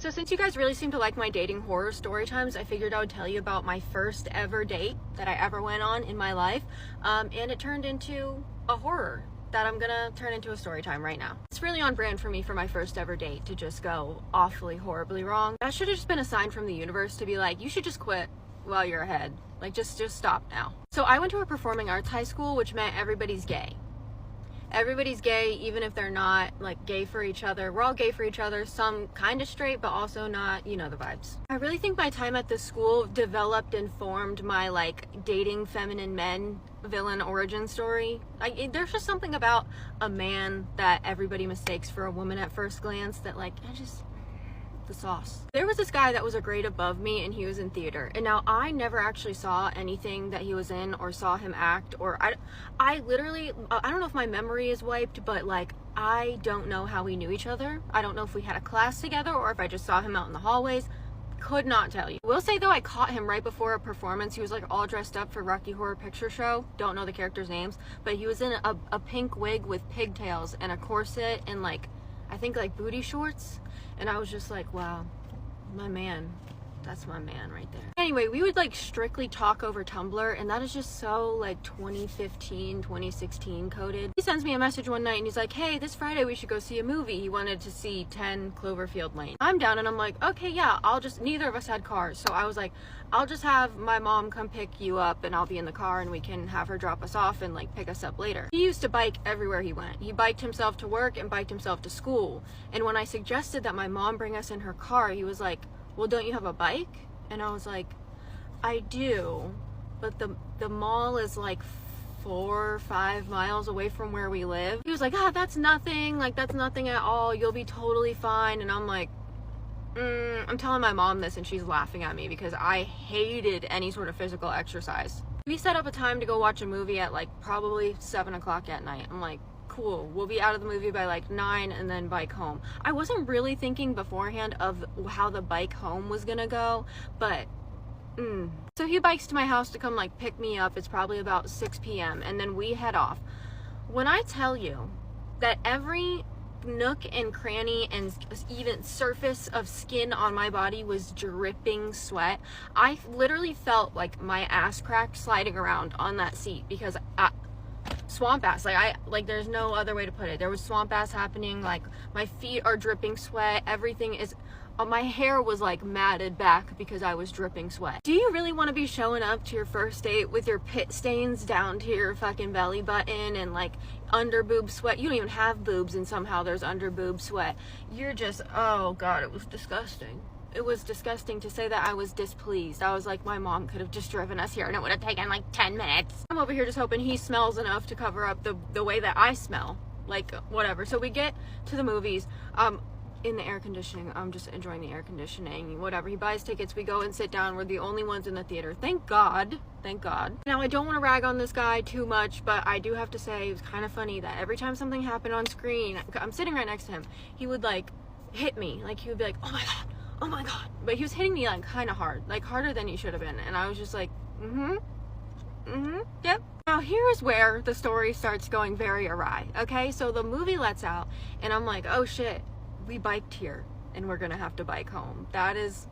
So since you guys really seem to like my dating horror story times, I figured I would tell you about my first ever date that I ever went on in my life. And it turned into a horror that I'm gonna turn into a story time right now. It's really on brand for me for my first ever date to just go awfully horribly wrong. That should have just been a sign from the universe to be like, you should just quit while you're ahead. Like, just stop now. So I went to a performing arts high school, which meant everybody's gay. Everybody's gay, even if they're not like gay for each other. We're all gay for each other, some kind of straight, but also not, you know the vibes. I really think my time at this school developed and formed my like dating feminine men villain origin story. Like, there's just something about a man that everybody mistakes for a woman at first glance that like, the sauce. There was this guy that was a grade above me and he was in theater, and now I never actually saw anything that he was in or saw him act, or I literally I don't know if my memory is wiped, but like I don't know how we knew each other. I don't know if we had a class together or if I just saw him out in the hallways. Could not tell you. Will say though, I caught him right before a performance. He was like all dressed up for Rocky Horror Picture Show. Don't know the characters' names, but he was in a pink wig with pigtails and a corset and like I think like booty shorts. And I was just like, wow, my man, that's my man right there. Anyway, we would like strictly talk over Tumblr, and that is just so like 2015, 2016 coded. He sends me a message one night and he's like, hey, this Friday we should go see a movie. He wanted to see 10 Cloverfield Lane. I'm down and I'm like, okay, yeah, neither of us had cars. So I was like, I'll just have my mom come pick you up and I'll be in the car and we can have her drop us off and like pick us up later. He used to bike everywhere he went. He biked himself to work and biked himself to school. And when I suggested that my mom bring us in her car, he was like, well, don't you have a bike? And I was like, I do, but the mall is like 4 or 5 miles away from where we live. He was like, that's nothing, like that's nothing at all, you'll be totally fine. And I'm like, I'm telling my mom this and she's laughing at me because I hated any sort of physical exercise. We set up a time to go watch a movie at like probably 7 o'clock at night. I'm like, cool, we'll be out of the movie by like 9 and then bike home. I wasn't really thinking beforehand of how the bike home was gonna go, but so he bikes to my house to come like pick me up. It's probably about 6 p.m. and then we head off. When I tell you that every nook and cranny and even surface of skin on my body was dripping sweat, I literally felt like my ass crack sliding around on that seat because swamp ass, like there's no other way to put it. There was swamp ass happening. Like my feet are dripping sweat. Everything is my hair was like matted back because I was dripping sweat. Do you really want to be showing up to your first date with your pit stains down to your fucking belly button and like under boob sweat? You don't even have boobs and somehow there's under boob sweat. You're just, oh god, it was disgusting. It was disgusting. To say that I was displeased. I was like, my mom could have just driven us here and it would have taken like 10 minutes. I'm over here just hoping he smells enough to cover up the way that I smell. Like, whatever. So we get to the movies, in the air conditioning. I'm just enjoying the air conditioning, whatever. He buys tickets, we go and sit down. We're the only ones in the theater. Thank God. Thank God. Now, I don't want to rag on this guy too much, but I do have to say it was kind of funny that every time something happened on screen, I'm sitting right next to him, he would like hit me. Like, he would be like, oh my god, but he was hitting me like kind of hard, like harder than he should have been, and I was just like, yep. Now here's where the story starts going very awry. Okay, so the movie lets out and I'm like, oh shit, we biked here and we're gonna have to bike home. That is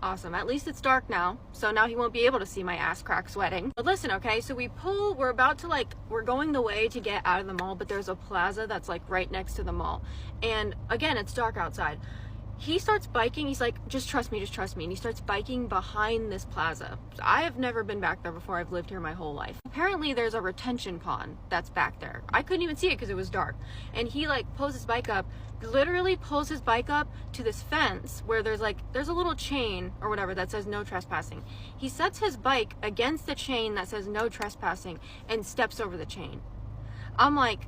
awesome. At least it's dark now, so now he won't be able to see my ass crack sweating. But listen, okay, so we're about to we're going the way to get out of the mall, but there's a plaza that's like right next to the mall, and again, it's dark outside. He starts biking. He's like, just trust me. And he starts biking behind this plaza. So I have never been back there before. I've lived here my whole life. Apparently there's a retention pond that's back there. I couldn't even see it because it was dark. And he like pulls his bike up, literally pulls his bike up to this fence where there's a little chain or whatever that says no trespassing. He sets his bike against the chain that says no trespassing and steps over the chain. I'm like,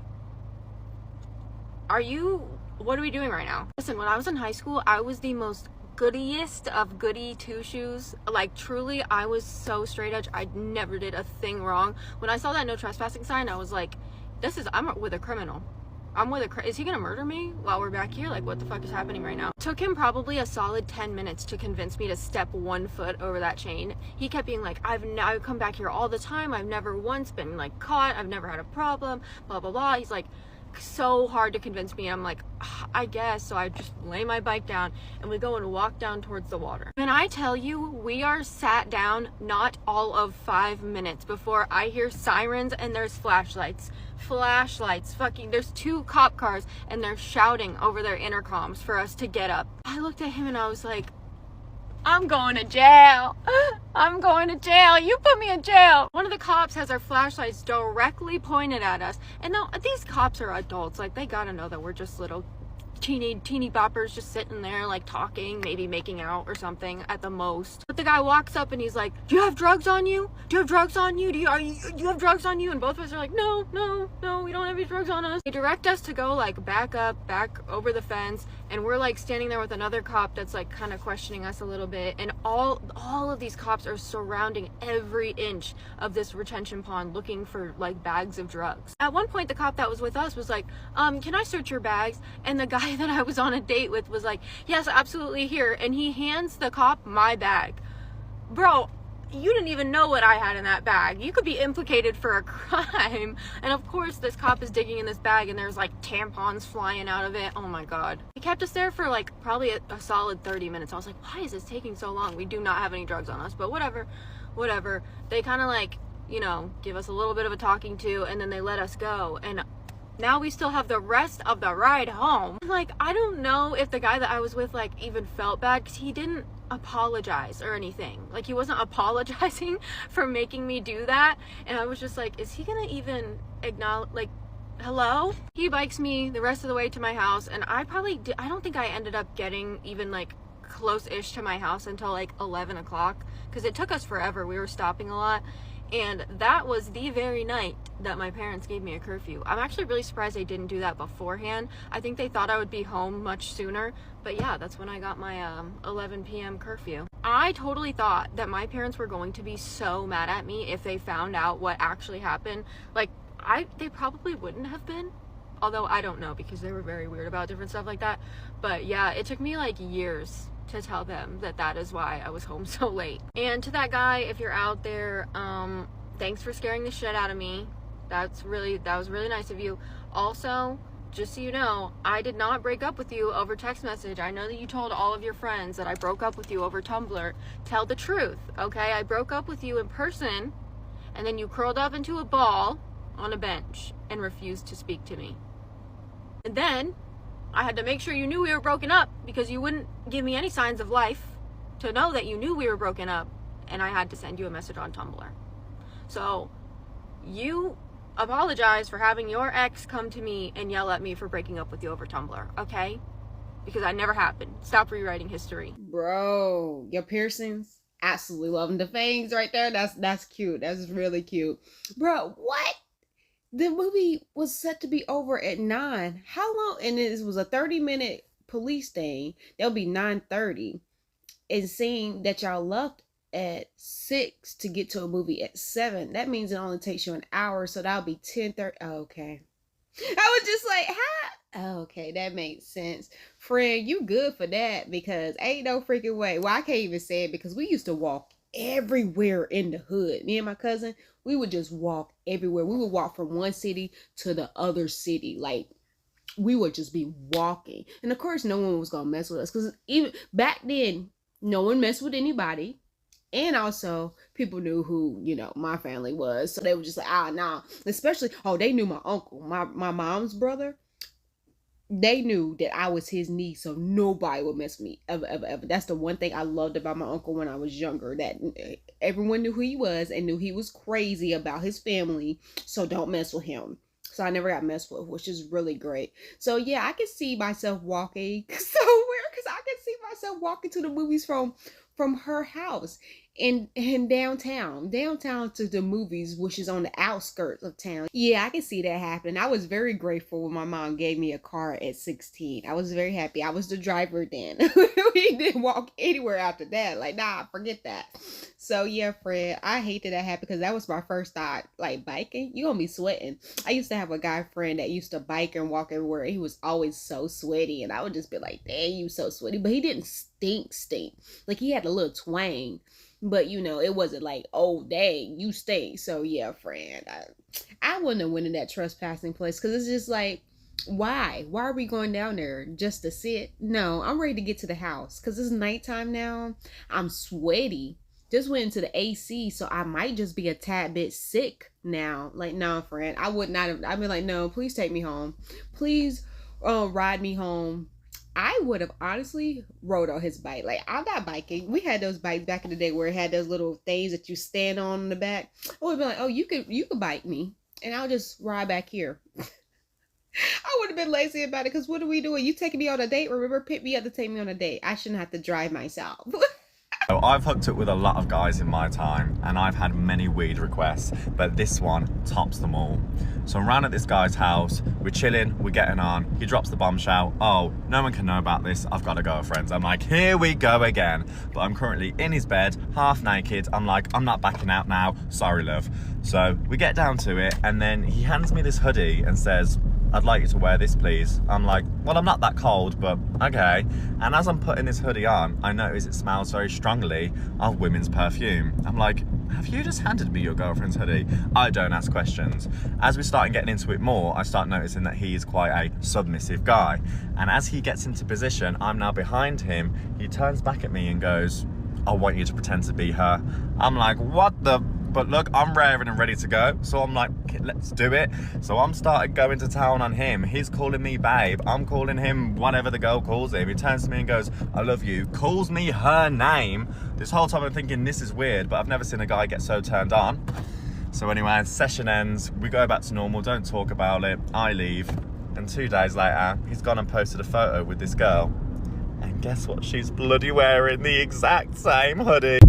what are we doing right now? Listen, when I was in high school, I was the most goodiest of goody two-shoes. Like, truly, I was so straight edge. I never did a thing wrong. When I saw that no trespassing sign, I was like, I'm with a criminal. Is he gonna murder me while we're back here? Like, what the fuck is happening right now? Took him probably a solid 10 minutes to convince me to step 1 foot over that chain. He kept being like, I've come back here all the time. I've never once been like caught. I've never had a problem, blah, blah, blah. He's like, so hard to convince me. I'm like, I guess. So I just lay my bike down and we go and walk down towards the water. And I tell you, we are sat down not all of 5 minutes before I hear sirens and there's flashlights. Fucking, there's 2 cop cars and they're shouting over their intercoms for us to get up. I looked at him and I was like, I'm going to jail. I'm going to jail. You put me in jail. One of the cops has our flashlights directly pointed at us. And now these cops are adults. Like, they gotta know that we're just little teeny boppers just sitting there, like, talking, maybe making out or something at the most. But the guy walks up and he's like, do you have drugs on you? Do you have drugs on you? Do you have drugs on you? And both of us are like, no, we don't have any drugs on us. They direct us to go, like, back over the fence. And we're, like, standing there with another cop that's, like, kind of questioning us a little bit. And all of these cops are surrounding every inch of this retention pond looking for, like, bags of drugs. At one point, the cop that was with us was like, can I search your bags? And the guy that I was on a date with was like, yes, absolutely, here. And he hands the cop my bag. Bro, you didn't even know what I had in that bag. You could be implicated for a crime. And of course, this cop is digging in this bag and there's, like, tampons flying out of it. Oh my God. He kept us there for, like, probably a solid 30 minutes. I was like, why is this taking so long? We do not have any drugs on us, but whatever. They kind of, like, you know, give us a little bit of a talking to and then they let us go. And now we still have the rest of the ride home. Like, I don't know if the guy that I was with, like, even felt bad because he didn't apologize or anything. Like, he wasn't apologizing for making me do that. And I was just like, is he gonna even acknowledge, like, hello? He bikes me the rest of the way to my house, and I don't think I ended up getting even, like, close-ish to my house until, like, 11 o'clock because it took us forever. We were stopping a lot. And that was the very night that my parents gave me a curfew. I'm actually really surprised they didn't do that beforehand. I think they thought I would be home much sooner. But yeah, that's when I got my 11 p.m. curfew. I totally thought that my parents were going to be so mad at me if they found out what actually happened. Like, they probably wouldn't have been. Although I don't know because they were very weird about different stuff like that. But yeah, it took me like years to tell them that is why I was home so late. And to that guy, if you're out there, thanks for scaring the shit out of me. That was really nice of you. Also, just so you know, I did not break up with you over text message. I know that you told all of your friends that I broke up with you over Tumblr. Tell the truth, okay? I broke up with you in person, and then you curled up into a ball on a bench and refused to speak to me. And then I had to make sure you knew we were broken up because you wouldn't give me any signs of life to know that you knew we were broken up, and I had to send you a message on Tumblr. So you apologize for having your ex come to me and yell at me for breaking up with you over Tumblr, okay? Because I never happened. Stop rewriting history. Bro, your piercings, absolutely loving the fangs right there. That's cute. That's really cute. Bro, what? The movie was set to be over at 9. How long? And this was a 30-minute police thing. That'll be 9:30. And saying that y'all left at 6 to get to a movie at 7. That means it only takes you an hour. So that'll be 10:30. Oh, okay. I was just like, how? Oh, okay, that makes sense. Friend, you good for that because ain't no freaking way. Well, I can't even say it because we used to walk everywhere in the hood. Me and my cousin, we would just walk everywhere. We would walk from one city to the other city. Like, we would just be walking. And of course, no one was going to mess with us because even back then, no one messed with anybody. And also, people knew who, you know, my family was. So they were just like, nah. Especially, they knew my uncle, my mom's brother. They knew that I was his niece, so nobody would mess with me ever. That's the one thing I loved about my uncle when I was younger, that everyone knew who he was and knew he was crazy about his family, so don't mess with him. So I never got messed with, which is really great. So yeah, I can see myself walking somewhere because I can see myself walking to the movies from her house in downtown to the movies, which is on the outskirts of town. Yeah, I can see that happening. I was very grateful when my mom gave me a car at 16. I was very happy. I was the driver then. We didn't walk anywhere after that. Like, nah, forget that. So yeah, Fred, I hate that happened because that was my first thought. Like, biking, you gonna be sweating. I used to have a guy friend that used to bike and walk everywhere. He was always so sweaty, and I would just be like, dang, you so sweaty. But he didn't stink. Like, he had a little twang. But, you know, it wasn't like, oh, dang, you stink. So, yeah, friend, I wouldn't have went in that trespassing place because it's just like, Why? Why are we going down there? Just to sit? No, I'm ready to get to the house because it's nighttime now. I'm sweaty. Just went into the AC, so I might just be a tad bit sick now. Like, no, friend, I would not have. I'd be like, no, please take me home. Please, ride me home. I would have honestly rode on his bike. Like, I'm not biking. We had those bikes back in the day where it had those little things that you stand on in the back. I would be like, oh, you could bike me, and I'll just ride back here. I would have been lazy about it because what are we doing? You taking me on a date? Remember, pick me up to take me on a date. I shouldn't have to drive myself. So I've hooked up with a lot of guys in my time and I've had many weed requests, but this one tops them all. So I'm round at this guy's house, we're chilling, we're getting on, he drops the bombshell, oh, no one can know about this, I've got a girlfriend. I'm like, here we go again. But I'm currently in his bed, half naked, I'm like, I'm not backing out now, sorry love. So we get down to it and then he hands me this hoodie and says, I'd like you to wear this, please. I'm like, well, I'm not that cold, but okay. And as I'm putting this hoodie on, I notice it smells very strongly of women's perfume. I'm like, have you just handed me your girlfriend's hoodie? I don't ask questions. As we start getting into it more, I start noticing that he is quite a submissive guy. And as he gets into position, I'm now behind him. He turns back at me and goes, I want you to pretend to be her. I'm like, what the? But look, I'm raring and ready to go. So I'm like, let's do it. So I'm started going to town on him. He's calling me babe. I'm calling him whatever the girl calls him. He turns to me and goes, I love you. Calls me her name. This whole time I'm thinking this is weird, but I've never seen a guy get so turned on. So anyway, session ends. We go back to normal. Don't talk about it. I leave. And 2 days later, he's gone and posted a photo with this girl. And guess what? She's bloody wearing the exact same hoodie.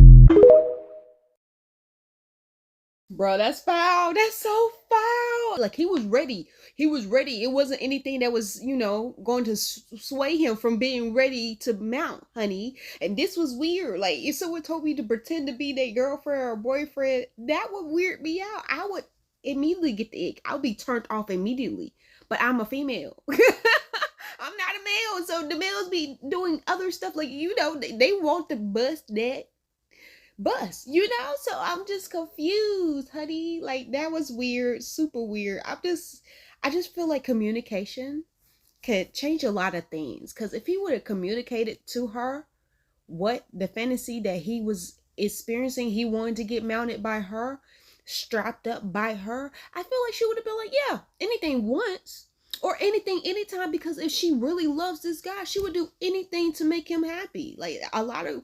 Bro, that's foul. That's so foul. Like, he was ready. He was ready. It wasn't anything that was, going to sway him from being ready to mount, honey. And this was weird. Like, if someone told me to pretend to be their girlfriend or boyfriend, that would weird me out. I would immediately get the ick. I would be turned off immediately. But I'm a female. I'm not a male. So the males be doing other stuff. Like, they want to bust that bus, so I'm just confused, honey. Like, that was weird, super weird. I just feel like communication could change a lot of things, because if he would have communicated to her what the fantasy that he was experiencing, he wanted to get mounted by her, strapped up by her, I feel like she would have been like, yeah, anything once or anything anytime, because if she really loves this guy, she would do anything to make him happy. Like, a lot of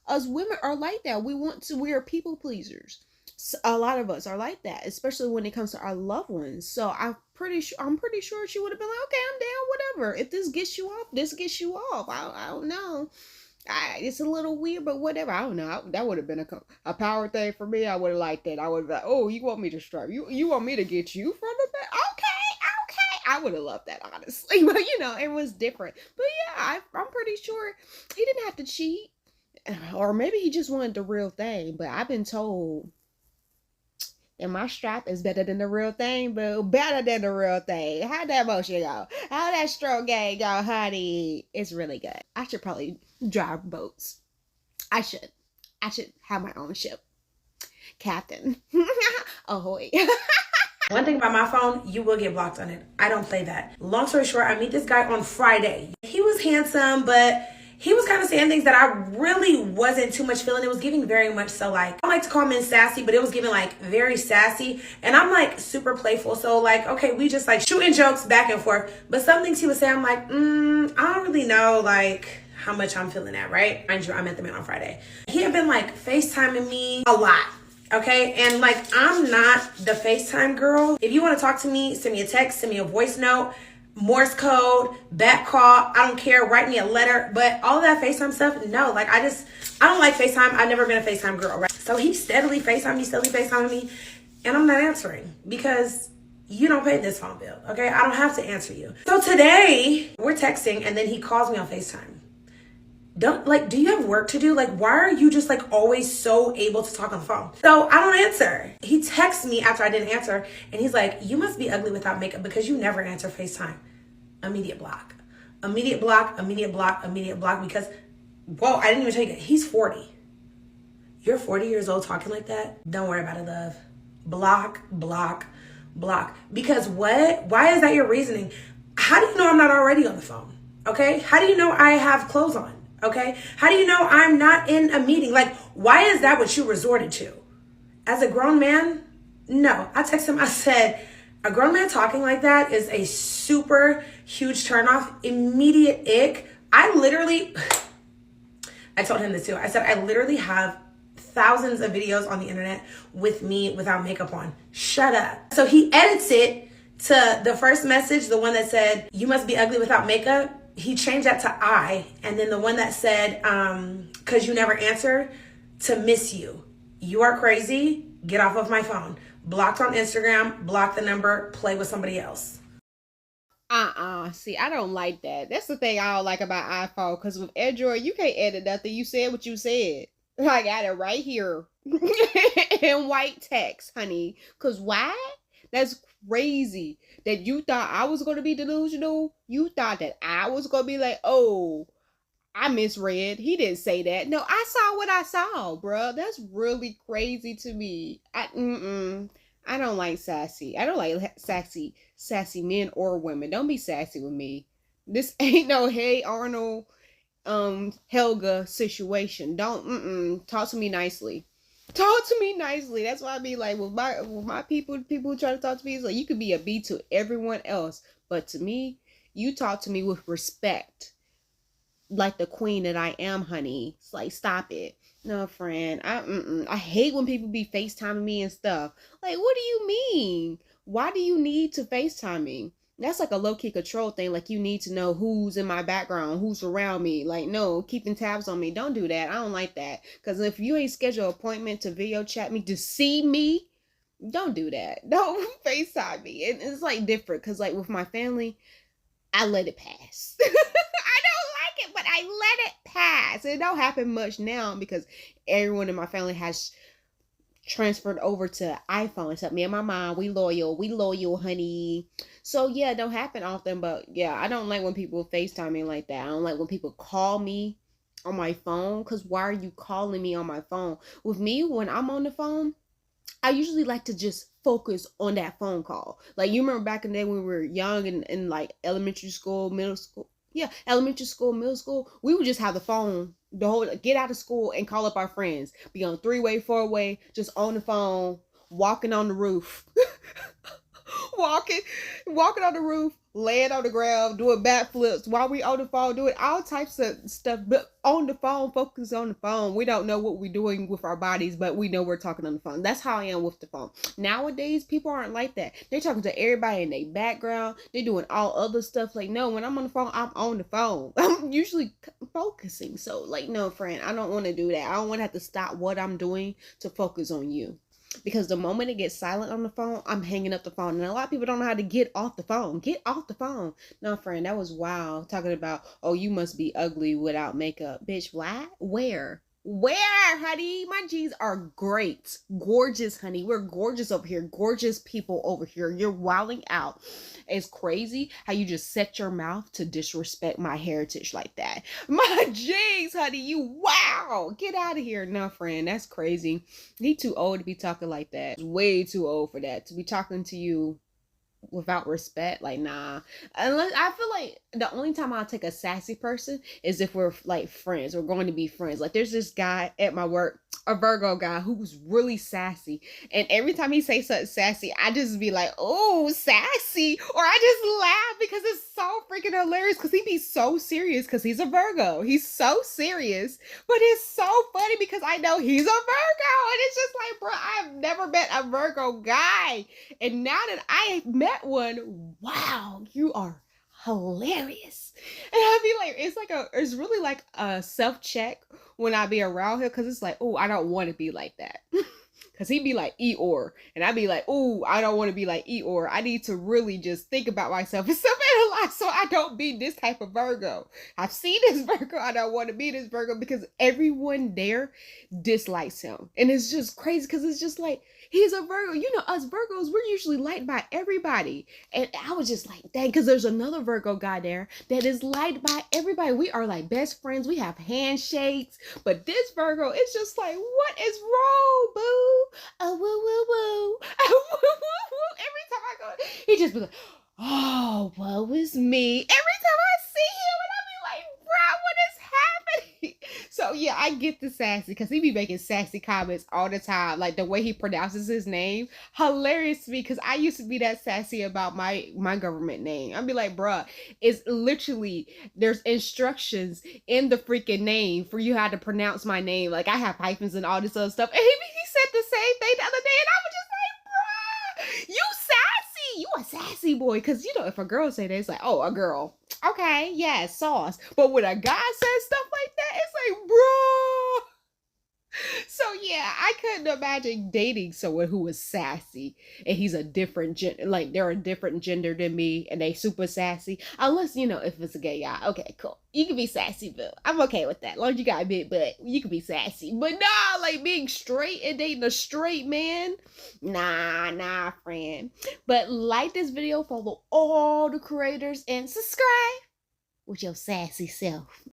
us women are like that. We are people pleasers. So a lot of us are like that, especially when it comes to our loved ones. So I'm pretty sure she would have been like, okay, I'm down, whatever. If this gets you off, this gets you off. I don't know. It's a little weird, but whatever. I don't know. That would have been a power thing for me. I would have liked that. I would have been like, oh, you want me to strap you want me to get you from the back? Okay. I would have loved that, honestly. But it was different. But yeah, I'm pretty sure he didn't have to cheat. Or maybe he just wanted the real thing. But I've been told that my strap is better than the real thing, but better than the real thing. How that motion go? How that stroke game go, honey? It's really good. I should probably drive boats. I should have my own ship. Captain. Ahoy. One thing about my phone, you will get blocked on it. I don't play that. Long story short, I meet this guy on Friday. He was handsome, but he was kind of saying things that I really wasn't too much feeling. It was giving very much so, like, I like to call men sassy, but it was giving like very sassy. And I'm like super playful. So like, okay, we just like shooting jokes back and forth. But some things he would say, I'm like, I don't really know like how much I'm feeling that, right? Mind you, I met the man on Friday. He had been like FaceTiming me a lot. Okay, and like, I'm not the FaceTime girl. If you want to talk to me, send me a text, send me a voice note, Morse code, back call, I don't care, write me a letter. But all that FaceTime stuff, no, like, I don't like FaceTime. I've never been a FaceTime girl, right? So he steadily FaceTiming me, and I'm not answering because you don't pay this phone bill, okay? I don't have to answer you. So today, we're texting, and then he calls me on FaceTime. Do you have work to do? Like, why are you just like always so able to talk on the phone? So I don't answer. He texts me after I didn't answer, and he's like, you must be ugly without makeup because you never answer FaceTime. Immediate block. Immediate block, immediate block, immediate block, because, whoa, I didn't even tell you that. He's 40. You're 40 years old talking like that? Don't worry about it, love. Block, block, block. Because what? Why is that your reasoning? How do you know I'm not already on the phone? Okay? How do you know I have clothes on? Okay? How do you know I'm not in a meeting? Like, why is that what you resorted to? As a grown man, no. I texted him, I said, a grown man talking like that is a super huge turnoff, immediate ick. I told him this too. I said, I literally have thousands of videos on the internet with me without makeup on. Shut up. So he edits it to the first message, the one that said, you must be ugly without makeup. He changed that to I. And then the one that said, cause you never answer, to miss you. You are crazy. Get off of my phone. Blocked on Instagram, block the number, play with somebody else. See, I don't like that. That's the thing I don't like about iPhone, because with Android, you can't edit nothing. You said what you said. I got it right here in white text, honey. Because why? That's crazy that you thought I was going to be delusional. You thought that I was going to be like, oh, I misread. He didn't say that. No, I saw what I saw, bro. That's really crazy to me. I don't like sassy. I don't like sassy men or women. Don't be sassy with me. This ain't no Hey Arnold, Helga situation. Don't talk to me nicely. Talk to me nicely. That's why I be like, with my people who try to talk to me, it's like, you could be a B to everyone else, but to me, you talk to me with respect, like the queen that I am, honey. It's like, stop it. No, friend. I hate when people be FaceTiming me and stuff. Like, what do you mean? Why do you need to FaceTime me? That's like a low-key control thing. Like, you need to know who's in my background, who's around me. Like, no, keeping tabs on me. Don't do that. I don't like that. Because if you ain't scheduled an appointment to video chat me to see me, don't do that. Don't FaceTime me. It's like different. Because like with my family, I let it pass. I don't like it, but I let it pass. It don't happen much now because everyone in my family has transferred over to iPhone. Except me and my mom. We loyal, honey. So yeah, it don't happen often, but yeah, I don't like when people FaceTime me like that. I don't like when people call me on my phone, because why are you calling me on my phone? With me, when I'm on the phone, I usually like to just focus on that phone call. Like, you remember back in the day when we were young and in like elementary school, middle school. Yeah, elementary school, middle school. We would just have the phone, get out of school and call up our friends. Be on 3-way, 4-way, just on the phone, walking on the roof. walking on the roof, laying on the ground, doing backflips while we on the phone, doing all types of stuff, but on the phone, focus on the phone. We don't know what we're doing with our bodies, but we know we're talking on the phone. That's how I am with the phone. Nowadays, people aren't like that. They're talking to everybody in their background. They're doing all other stuff. Like, no, when I'm on the phone, I'm on the phone. I'm usually focusing. So, like, no, friend, I don't want to do that. I don't want to have to stop what I'm doing to focus on you. Because the moment it gets silent on the phone, I'm hanging up the phone. And a lot of people don't know how to get off the phone. Get off the phone. No, friend, that was wild. Talking about, oh, you must be ugly without makeup. Bitch, what? Where, honey? My G's are great. Gorgeous, honey. We're gorgeous over here. Gorgeous people over here. You're wilding out. It's crazy how you just set your mouth to disrespect my heritage like that. My G's, honey, you wow. Get out of here. No, friend, that's crazy. He too old to be talking like that. Way too old for that. To be talking to you without respect, like, nah. Unless, I feel like the only time I'll take a sassy person is if we're like friends. We're going to be friends. Like, there's this guy at my work, a Virgo guy, who was really sassy, and every time he say something sassy, I just be like, oh, sassy, or I just laugh because it's so freaking hilarious, because he be so serious, because he's a Virgo. He's so serious, but it's so funny because I know he's a Virgo, and it's just like, bro, I've never met a Virgo guy, and now that I met one, wow, you are hilarious. And I be like, it's really like a self-check when I be around him, because it's like, oh, I don't want to be like that. Because he be like Eeyore, and I be like, oh, I don't want to be like Eeyore. I need to really just think about myself and stuff in life so I don't be this type of Virgo. I've seen this Virgo. I don't want to be this Virgo, because everyone there dislikes him. And it's just crazy, because it's just like, he's a Virgo. You know, us Virgos, we're usually liked by everybody. And I was just like, dang, because there's another Virgo guy there that is liked by everybody. We are like best friends. We have handshakes. But this Virgo, it's just like, what is wrong, boo? Oh, woo, woo, woo. Oh, woo, woo, woo. Every time I go, he just be like, oh, woe is me. Every time I see him, and I be like, bro, what is happening? So yeah, I get the sassy because he be making sassy comments all the time. Like the way he pronounces his name, hilarious to me because I used to be that sassy about my government name. I'd be like, bruh, it's literally there's instructions in the freaking name for you how to pronounce my name. Like I have hyphens and all this other stuff. And he said the same thing the other day, and I was just like, bruh, you sassy, you a sassy boy. Because you know, if a girl say that, it's like, oh, a girl. Okay, yeah, sauce. But when a guy says stuff like that, it's like, bro. So yeah, I couldn't imagine dating someone who was sassy and he's a different gender, like they're a different gender than me and they super sassy. Unless, you know, if it's a gay guy. Okay, cool. You can be sassy, but I'm okay with that. As long as you got a big butt, you can be sassy. But nah, like being straight and dating a straight man, nah, friend. But like this video, follow all the creators, and subscribe with your sassy self.